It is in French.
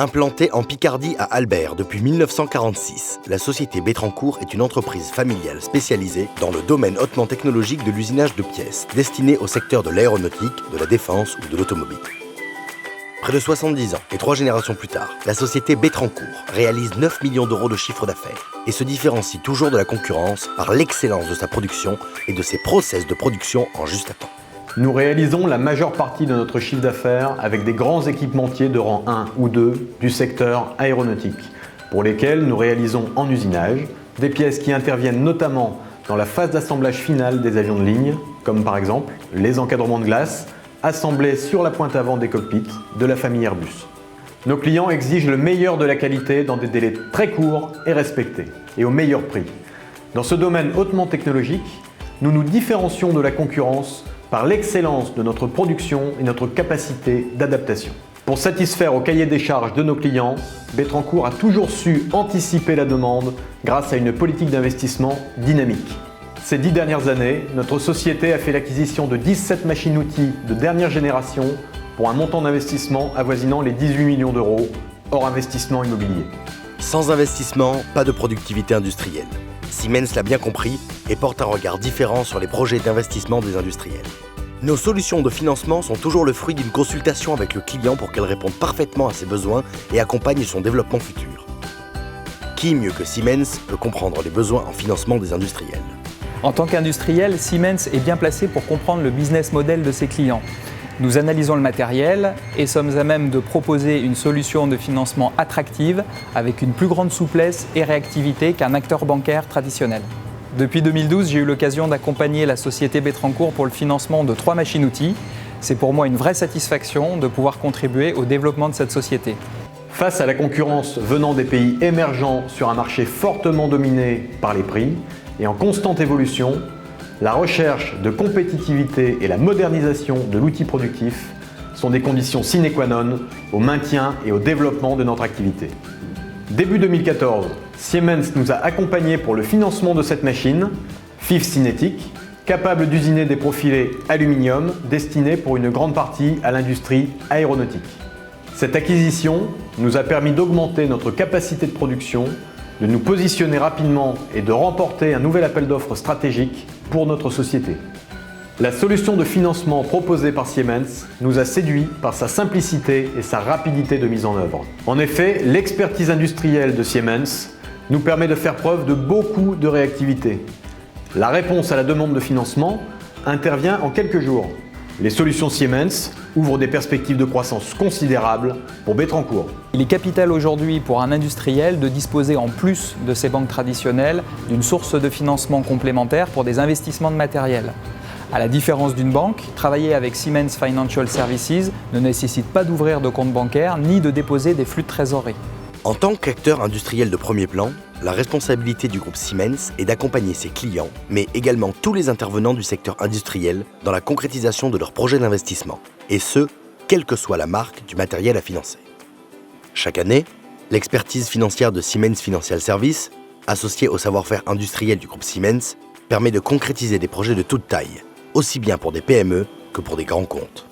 Implantée en Picardie à Albert depuis 1946, la société Betrancourt est une entreprise familiale spécialisée dans le domaine hautement technologique de l'usinage de pièces, destinée au secteur de l'aéronautique, de la défense ou de l'automobile. Près de 70 ans et 3 générations plus tard, la société Betrancourt réalise 9 millions d'euros de chiffre d'affaires et se différencie toujours de la concurrence par l'excellence de sa production et de ses process de production en juste à temps. Nous réalisons la majeure partie de notre chiffre d'affaires avec des grands équipementiers de rang 1 ou 2 du secteur aéronautique, pour lesquels nous réalisons en usinage des pièces qui interviennent notamment dans la phase d'assemblage finale des avions de ligne, comme par exemple les encadrements de glace assemblés sur la pointe avant des cockpits de la famille Airbus. Nos clients exigent le meilleur de la qualité dans des délais très courts et respectés, et au meilleur prix. Dans ce domaine hautement technologique, nous nous différencions de la concurrence par l'excellence de notre production et notre capacité d'adaptation. Pour satisfaire au cahier des charges de nos clients, Betrancourt a toujours su anticiper la demande grâce à une politique d'investissement dynamique. Ces 10 dernières années, notre société a fait l'acquisition de 17 machines-outils de dernière génération pour un montant d'investissement avoisinant les 18 millions d'euros, hors investissement immobilier. Sans investissement, pas de productivité industrielle. Siemens l'a bien compris et porte un regard différent sur les projets d'investissement des industriels. Nos solutions de financement sont toujours le fruit d'une consultation avec le client pour qu'elles répondent parfaitement à ses besoins et accompagnent son développement futur. Qui mieux que Siemens peut comprendre les besoins en financement des industriels? En tant qu'industriel, Siemens est bien placé pour comprendre le business model de ses clients. Nous analysons le matériel et sommes à même de proposer une solution de financement attractive avec une plus grande souplesse et réactivité qu'un acteur bancaire traditionnel. Depuis 2012, j'ai eu l'occasion d'accompagner la société Betrancourt pour le financement de 3 machines-outils. C'est pour moi une vraie satisfaction de pouvoir contribuer au développement de cette société. Face à la concurrence venant des pays émergents sur un marché fortement dominé par les prix et en constante évolution, la recherche de compétitivité et la modernisation de l'outil productif sont des conditions sine qua non au maintien et au développement de notre activité. Début 2014, Siemens nous a accompagnés pour le financement de cette machine, FIF Cinétique, capable d'usiner des profilés aluminium destinés pour une grande partie à l'industrie aéronautique. Cette acquisition nous a permis d'augmenter notre capacité de production, de nous positionner rapidement et de remporter un nouvel appel d'offres stratégique pour notre société. La solution de financement proposée par Siemens nous a séduits par sa simplicité et sa rapidité de mise en œuvre. En effet, l'expertise industrielle de Siemens nous permet de faire preuve de beaucoup de réactivité. La réponse à la demande de financement intervient en quelques jours. Les solutions Siemens ouvrent des perspectives de croissance considérables pour Betrancourt. Il est capital aujourd'hui pour un industriel de disposer en plus de ses banques traditionnelles d'une source de financement complémentaire pour des investissements de matériel. À la différence d'une banque, travailler avec Siemens Financial Services ne nécessite pas d'ouvrir de compte bancaire ni de déposer des flux de trésorerie. En tant qu'acteur industriel de premier plan, la responsabilité du groupe Siemens est d'accompagner ses clients, mais également tous les intervenants du secteur industriel dans la concrétisation de leurs projets d'investissement, et ce, quelle que soit la marque du matériel à financer. Chaque année, l'expertise financière de Siemens Financial Services, associée au savoir-faire industriel du groupe Siemens, permet de concrétiser des projets de toute taille, aussi bien pour des PME que pour des grands comptes.